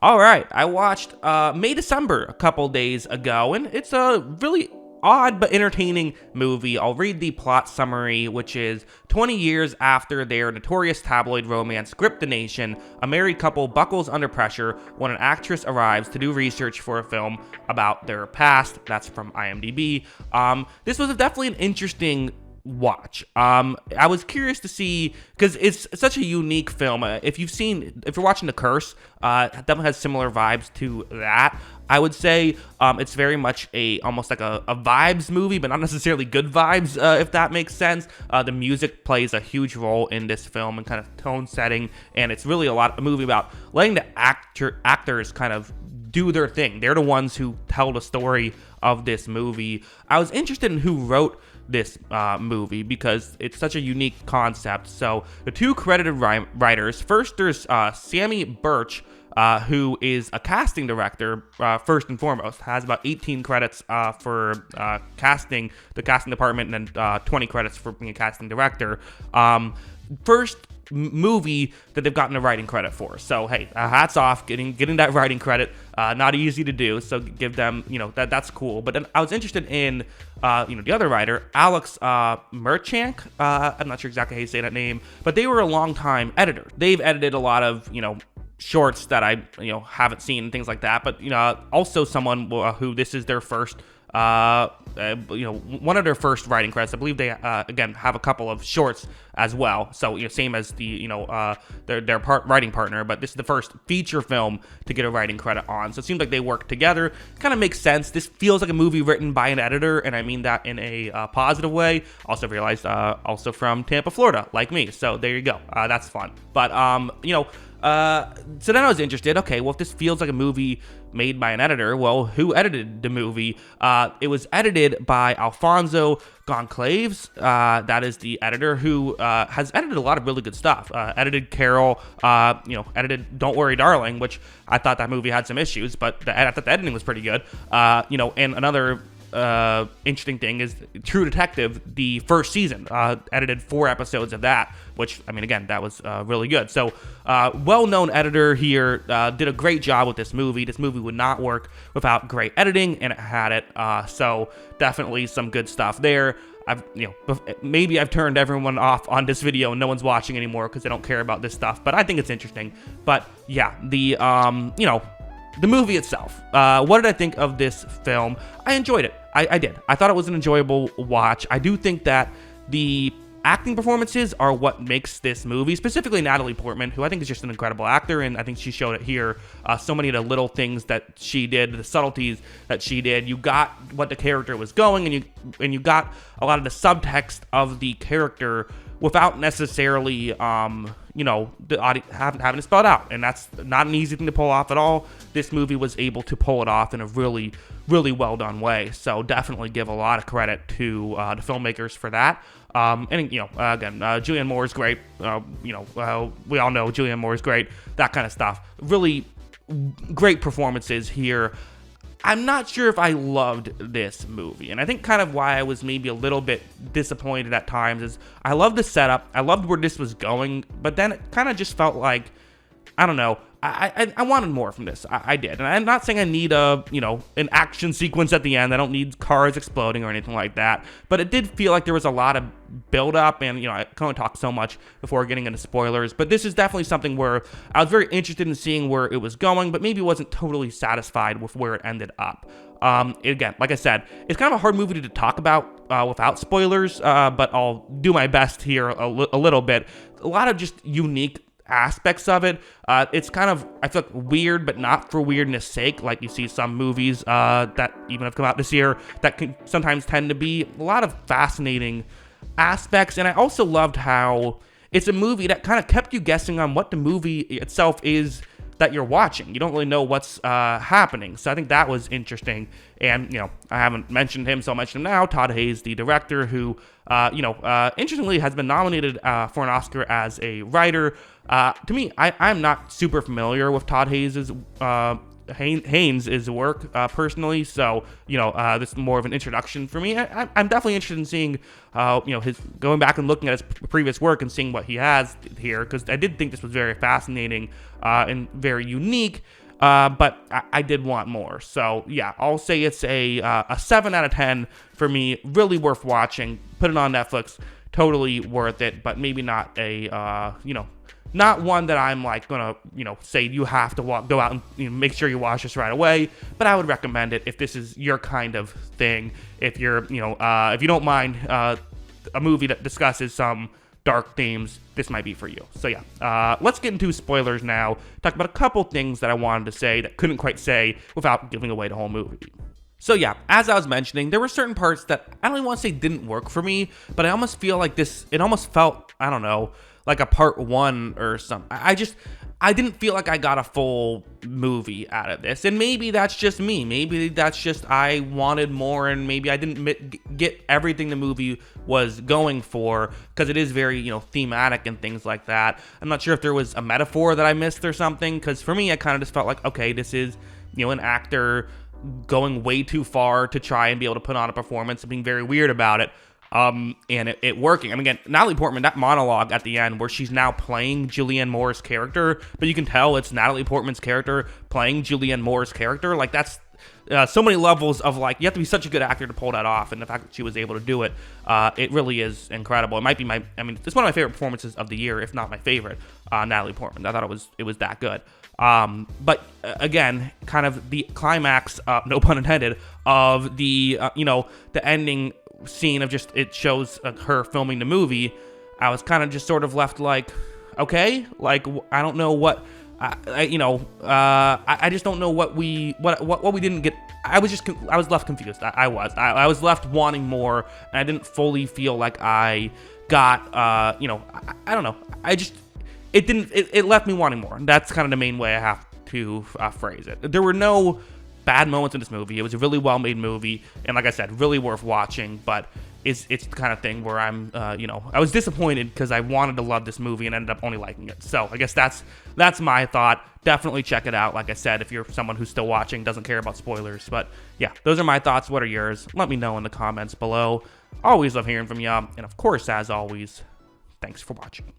All right, I watched May December a couple days ago, and it's a really odd but entertaining movie. I'll read the plot summary, which is 20 years after their notorious tabloid romance gripped the nation, a married couple buckles under pressure when an actress arrives to do research for a film about their past. That's from IMDb. This was definitely an interesting watch. I was curious to see, because it's such a unique film. If you're watching The Curse, it definitely has similar vibes to that. I would say it's very much almost like a vibes movie, but not necessarily good vibes, if that makes sense. The music plays a huge role in this film and kind of tone setting, and it's really a movie about letting the actors kind of do their thing. They're the ones who tell the story of this movie. I was interested in who wrote this movie because it's such a unique concept. So the two credited writers, first there's Sammy Birch, who is a casting director, first and foremost, has about 18 credits for casting, the casting department, and then 20 credits for being a casting director. First movie that they've gotten a writing credit for. So hey, hats off, getting that writing credit. Not easy to do, so give them, that's cool. But then I was interested in the other writer, Alex Merchank. I'm not sure exactly how you say that name, but they were a longtime editor. They've edited a lot of shorts that I haven't seen and things like that. But also someone who this is their first one of their first writing credits. I believe they again have a couple of shorts as well. So same as the their writing partner, but this is the first feature film to get a writing credit on. So it seems like they work together. Kind of makes sense. This feels like a movie written by an editor, and I mean that in a positive way. Also realized also from Tampa, Florida, like me. So there you go. That's fun. But so then I was interested. Okay, well, if this feels like a movie made by an editor, well, who edited the movie? It was edited by Alfonso Goncalves. That is the editor who has edited a lot of really good stuff. Edited Carol, edited Don't Worry Darling, which I thought that movie had some issues, but I thought the editing was pretty good. And another interesting thing is True Detective, the first season, edited 4 episodes of that, which, I mean, again, that was really good. So well-known editor here, did a great job with this movie. This movie would not work without great editing, and it had it. So definitely some good stuff there. Maybe I've turned everyone off on this video and no one's watching anymore because they don't care about this stuff, but I think it's interesting. But yeah, the movie itself. What did I think of this film? I enjoyed it. I did. I thought it was an enjoyable watch. I do think that the acting performances are what makes this movie, specifically Natalie Portman, who I think is just an incredible actor, and I think she showed it here. So many of the little things that she did, the subtleties that she did, you got what the character was going, and you got a lot of the subtext of the character without necessarily, having it spelled out. And that's not an easy thing to pull off at all. This movie was able to pull it off in a really, really well done way. So definitely give a lot of credit to the filmmakers for that. Again, Julianne Moore is great. We all know Julianne Moore is great. That kind of stuff. Really great performances here. I'm not sure if I loved this movie, and I think kind of why I was maybe a little bit disappointed at times is I loved the setup, I loved where this was going, but then it kind of just felt like, I don't know, I wanted more from this. I did, and I'm not saying I need an action sequence at the end. I don't need cars exploding or anything like that, but it did feel like there was a lot of build up, and I can only talk so much before getting into spoilers, but this is definitely something where I was very interested in seeing where it was going, but maybe wasn't totally satisfied with where it ended up. Again, like I said, it's kind of a hard movie to talk about without spoilers, but I'll do my best here a little bit. A lot of just unique aspects of it. It's kind of, I feel like, weird, but not for weirdness sake. Like you see some movies that even have come out this year that can sometimes tend to be a lot of fascinating aspects. And I also loved how it's a movie that kind of kept you guessing on what the movie itself is that you're watching. You don't really know what's happening. So I think that was interesting. And, I haven't mentioned him, so I'll mention him now. Todd Haynes, the director, who, interestingly has been nominated for an Oscar as a writer. To me, I'm not super familiar with Todd Haynes' work personally, so this is more of an introduction for me. I'm definitely interested in seeing his going back and looking at his previous work and seeing what he has here, because I did think this was very fascinating and very unique. but I did want more. So yeah, I'll say it's a 7 out of 10 for me. Really worth watching. Put it on Netflix. Totally worth it, but maybe not a not one that I'm like gonna say you have to go out and make sure you watch this right away. But I would recommend it if this is your kind of thing. If you're if you don't mind a movie that discusses some dark themes, this might be for you. So yeah, let's get into spoilers now. Talk about a couple things that I wanted to say that couldn't quite say without giving away the whole movie. So yeah, as I was mentioning, there were certain parts that I don't even want to say didn't work for me, but I almost feel like it almost felt, I don't know, like a part 1 or something. I didn't feel like I got a full movie out of this. And maybe that's just me. Maybe that's just I wanted more, and maybe I didn't get everything the movie was going for, because it is very, thematic and things like that. I'm not sure if there was a metaphor that I missed or something, because for me, I kind of just felt like, okay, this is, an actor going way too far to try and be able to put on a performance and being very weird about it. And it working. I mean, again, Natalie Portman, that monologue at the end where she's now playing Julianne Moore's character, but you can tell it's Natalie Portman's character playing Julianne Moore's character. Like, that's so many levels of, like, you have to be such a good actor to pull that off, and the fact that she was able to do it, it really is incredible. It might be it's one of my favorite performances of the year, if not my favorite, Natalie Portman. I thought it was that good. But again, kind of the climax, no pun intended, of the the ending scene of just, it shows her filming the movie. I was kind of just sort of left like, okay, like, I don't know what I just don't know what we didn't get. I was left confused. I was left wanting more, and I didn't fully feel like I got I don't know. It left me wanting more. That's kind of the main way I have to phrase it. There were no bad moments in this movie. It was a really well-made movie, and like I said, really worth watching, but it's the kind of thing where I'm, I was disappointed because I wanted to love this movie and ended up only liking it. So I guess that's my thought. Definitely check it out. Like I said, if you're someone who's still watching, doesn't care about spoilers. But yeah, those are my thoughts. What are yours? Let me know in the comments below. Always love hearing from you. And of course, as always, thanks for watching.